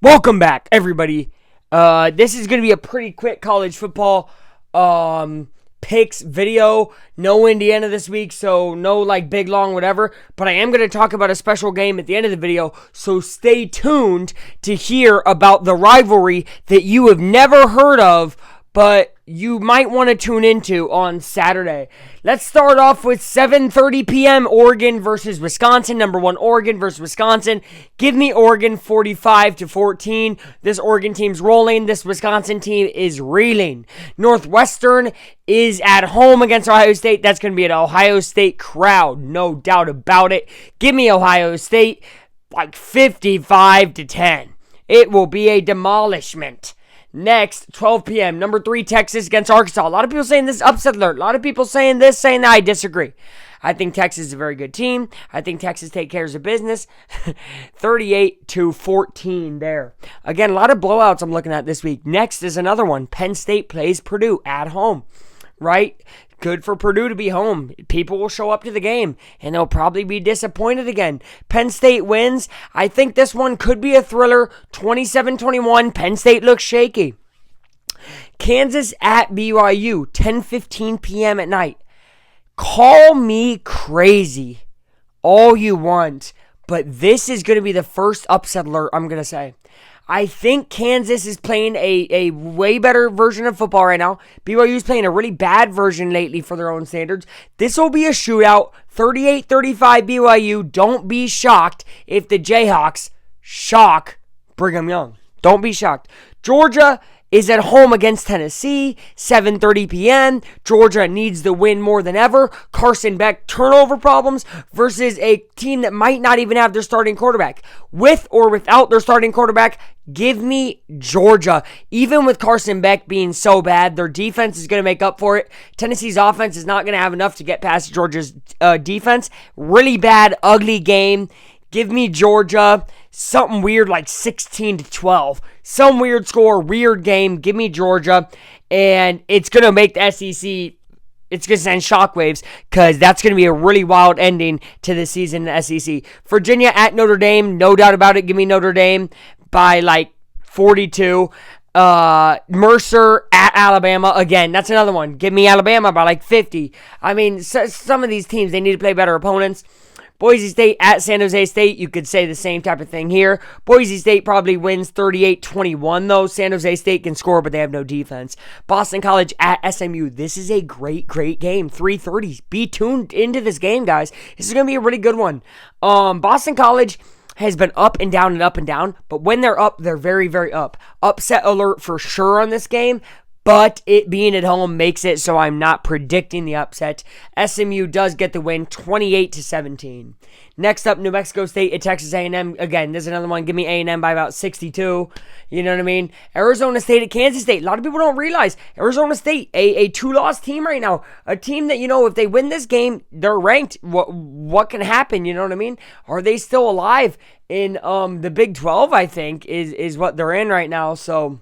Welcome back, everybody. This is going to be a pretty quick college football picks video. No Indiana this week, so no like big long whatever. But I am going to talk about a special game at the end of the video, so stay tuned to hear about the rivalry that you have never heard of, but you might want to tune into on Saturday. Let's start off with 7:30 p.m. Oregon versus Wisconsin. Number 1 Oregon versus Wisconsin. Give me Oregon 45-14. This Oregon team's rolling. This Wisconsin team is reeling. Northwestern is at home against Ohio State. That's going to be an Ohio State crowd, no doubt about it. Give me Ohio State like 55-10. It will be a demolishment. Next, 12 p.m., number 3, Texas against Arkansas. A lot of people saying this is upset alert. A lot of people saying this, saying that. I disagree. I think Texas is a very good team. I think Texas take care of business. 38-14 there. Again, a lot of blowouts I'm looking at this week. Next is another one. Penn State plays Purdue at home, right? Good for Purdue to be home. People will show up to the game, and they'll probably be disappointed again. Penn State wins. I think this one could be a thriller. 27-21. Penn State looks shaky. Kansas at BYU. 10:15 p.m. at night. Call me crazy all you want, but this is going to be the first upset alert I'm going to say. I think Kansas is playing a way better version of football right now. BYU is playing a really bad version lately for their own standards. This will be a shootout. 38-35 BYU. Don't be shocked if the Jayhawks shock Brigham Young. Don't be shocked. Georgia is at home against Tennessee, 7:30 p.m. Georgia needs the win more than ever. Carson Beck turnover problems versus a team that might not even have their starting quarterback. With or without their starting quarterback, give me Georgia. Even with Carson Beck being so bad, their defense is going to make up for it. Tennessee's offense is not going to have enough to get past Georgia's defense. Really bad, ugly game. Give me Georgia. Something weird like 16-12. Some weird score, weird game. Give me Georgia. And it's going to make the SEC, it's going to send shockwaves because that's going to be a really wild ending to the season in the SEC. Virginia at Notre Dame. No doubt about it. Give me Notre Dame by like 42. Mercer at Alabama. Again, that's another one. Give me Alabama by like 50. I mean, some of these teams, they need to play better opponents. Boise State at San Jose State. You could say the same type of thing here. Boise State probably wins 38-21 though. San Jose State can score, but they have no defense. Boston College at SMU. This is a great game. 3:30. Be tuned into this game, guys. This is going to be a really good one. Boston College has been up and down and up and down, but when they're up, they're very, very up. Upset alert for sure on this game. But it being at home makes it so I'm not predicting the upset. SMU does get the win, 28-17. Next up, New Mexico State at Texas A&M. Again, there's another one. Give me A&M by about 62. You know what I mean? Arizona State at Kansas State. A lot of people don't realize Arizona State, a 2-loss team right now. A team that, if they win this game, they're ranked. What can happen? You know what I mean? Are they still alive in the Big 12, I think, is what they're in right now. So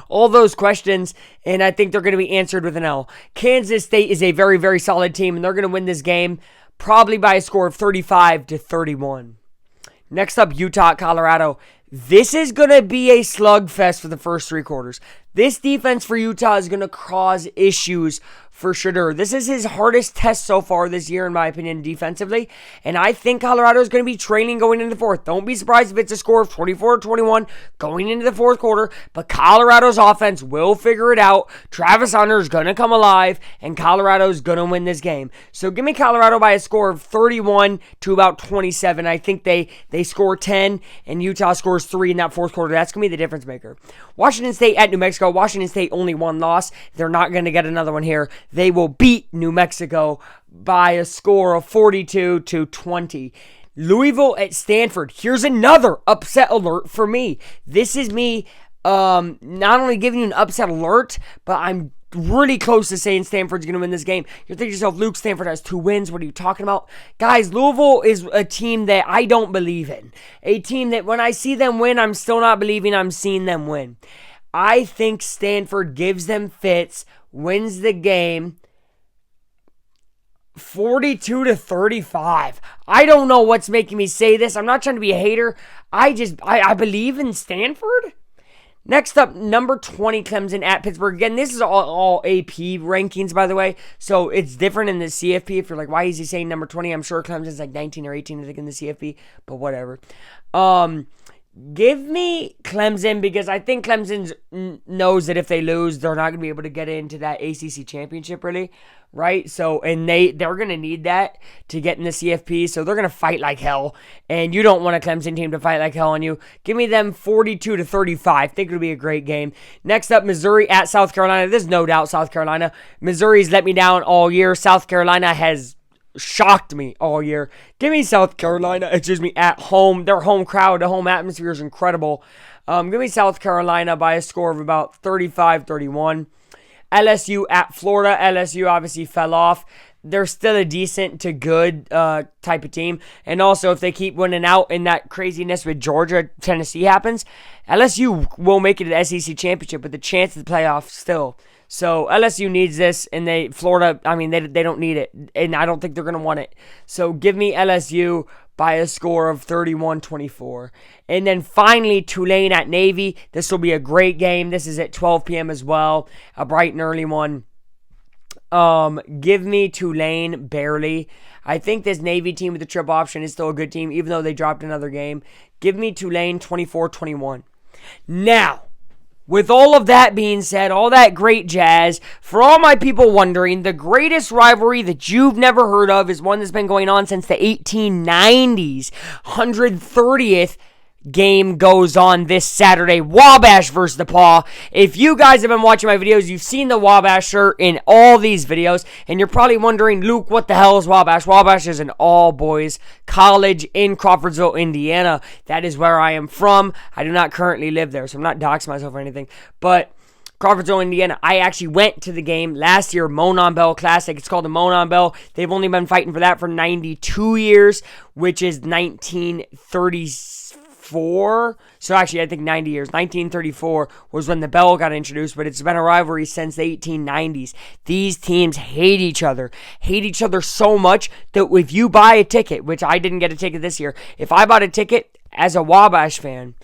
all those questions, and I think they're going to be answered with an L. Kansas State is a very, very solid team, and they're going to win this game probably by a score of 35-31. Next up, Utah, Colorado. This is going to be a slugfest for the first 3 quarters. This defense for Utah is going to cause issues for sure. This is his hardest test so far this year, in my opinion, defensively. And I think Colorado is going to be trailing going into the fourth. Don't be surprised if it's a score of 24-21 going into the fourth quarter. But Colorado's offense will figure it out. Travis Hunter is going to come alive, and Colorado is going to win this game. So give me Colorado by a score of 31 to about 27. I think they score 10, and Utah scores 3 in that fourth quarter. That's going to be the difference maker. Washington State at New Mexico. Washington State only 1 loss. They're not going to get another one here. They will beat New Mexico by a score of 42-20. Louisville at Stanford. Here's another upset alert for me. This is me not only giving you an upset alert, but I'm really close to saying Stanford's going to win this game. You're thinking to yourself, Luke, Stanford has 2 wins. What are you talking about? Guys, Louisville is a team that I don't believe in. A team that when I see them win, I'm still not believing I'm seeing them win. I think Stanford gives them fits, wins the game 42-35. I don't know what's making me say this. I'm not trying to be a hater. I believe in Stanford. Next up, number 20, Clemson at Pittsburgh. Again, this is all AP rankings, by the way. So it's different in the CFP. If you're like, why is he saying number 20? I'm sure Clemson's like 19 or 18, I think, in the CFP. But whatever. Give me Clemson because I think Clemson knows that if they lose, they're not going to be able to get into that ACC championship, really, right? So, and they're going to need that to get in the CFP, so they're going to fight like hell, and you don't want a Clemson team to fight like hell on you. Give me them 42-35. I think it'll be a great game. Next up, Missouri at South Carolina. There's no doubt South Carolina. Missouri's let me down all year. South Carolina has shocked me all year. Give me South Carolina, at home. Their home crowd, the home atmosphere is incredible. Give me South Carolina by a score of about 35-31. LSU at Florida. LSU obviously fell off. They're still a decent to good type of team. And also, if they keep winning out and that craziness with Georgia, Tennessee happens, LSU will make it to the SEC championship with the chance of the playoffs still. So LSU needs this, and Florida, I mean, they don't need it, and I don't think they're going to want it. So give me LSU by a score of 31-24. And then finally, Tulane at Navy. This will be a great game. This is at 12 p.m. as well, a bright and early one. Give me Tulane barely. I think this Navy team with the trip option is still a good team, even though they dropped another game. Give me Tulane 24-21. Now, with all of that being said, all that great jazz, for all my people wondering, the greatest rivalry that you've never heard of is one that's been going on since the 1890s. 130th game goes on this Saturday. Wabash versus DePaul. If you guys have been watching my videos, you've seen the Wabash shirt in all these videos, and you're probably wondering, Luke, what the hell is Wabash? Wabash is an all-boys college in Crawfordsville, Indiana. That is where I am from. I do not currently live there, so I'm not doxing myself or anything, but Crawfordsville, Indiana. I actually went to the game last year, Monon Bell Classic. It's called the Monon Bell. They've only been fighting for that for 92 years, which is 1934. So actually, I think 90 years. 1934 was when the bell got introduced, but it's been a rivalry since the 1890s. These teams hate each other so much that if you buy a ticket, which I didn't get a ticket this year, if I bought a ticket as a Wabash fan,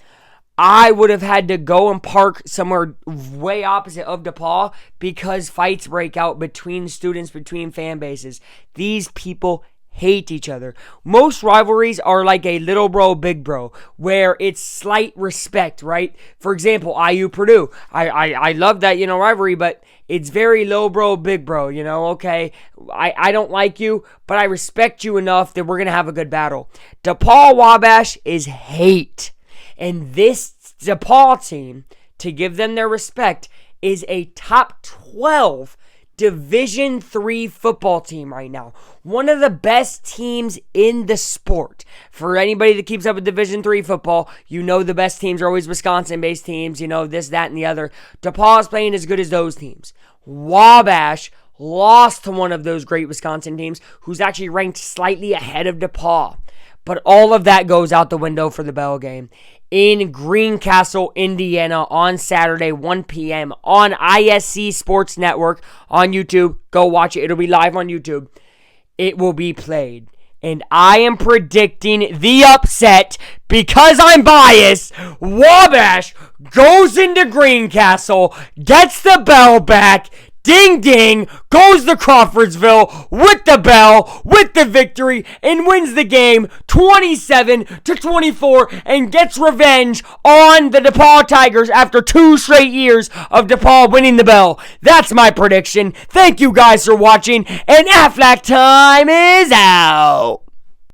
I would have had to go and park somewhere way opposite of DePaul because fights break out between students, between fan bases. These people hate each other. Most rivalries are like a little bro, big bro, where it's slight respect, right? For example, IU Purdue. I love that, rivalry, but it's very low bro, big bro, okay? I don't like you, but I respect you enough that we're going to have a good battle. DePaul Wabash is hate. And this DePaul team, to give them their respect, is a top 12 Division III football team right now. One of the best teams in the sport. For anybody that keeps up with Division III football, the best teams are always Wisconsin-based teams, this, that, and the other. DePaul is playing as good as those teams. Wabash lost to one of those great Wisconsin teams, who's actually ranked slightly ahead of DePaul. But all of that goes out the window for the Bell game. In Greencastle, Indiana on Saturday, 1 p.m. on ISC Sports Network on YouTube. Go watch it. It'll be live on YouTube. It will be played. And I am predicting the upset because I'm biased. Wabash goes into Greencastle, gets the bell back. Ding, ding, goes to Crawfordsville with the bell, with the victory, and wins the game 27-24 and gets revenge on the DePaul Tigers after 2 straight years of DePaul winning the bell. That's my prediction. Thank you guys for watching, and Aflac time is out.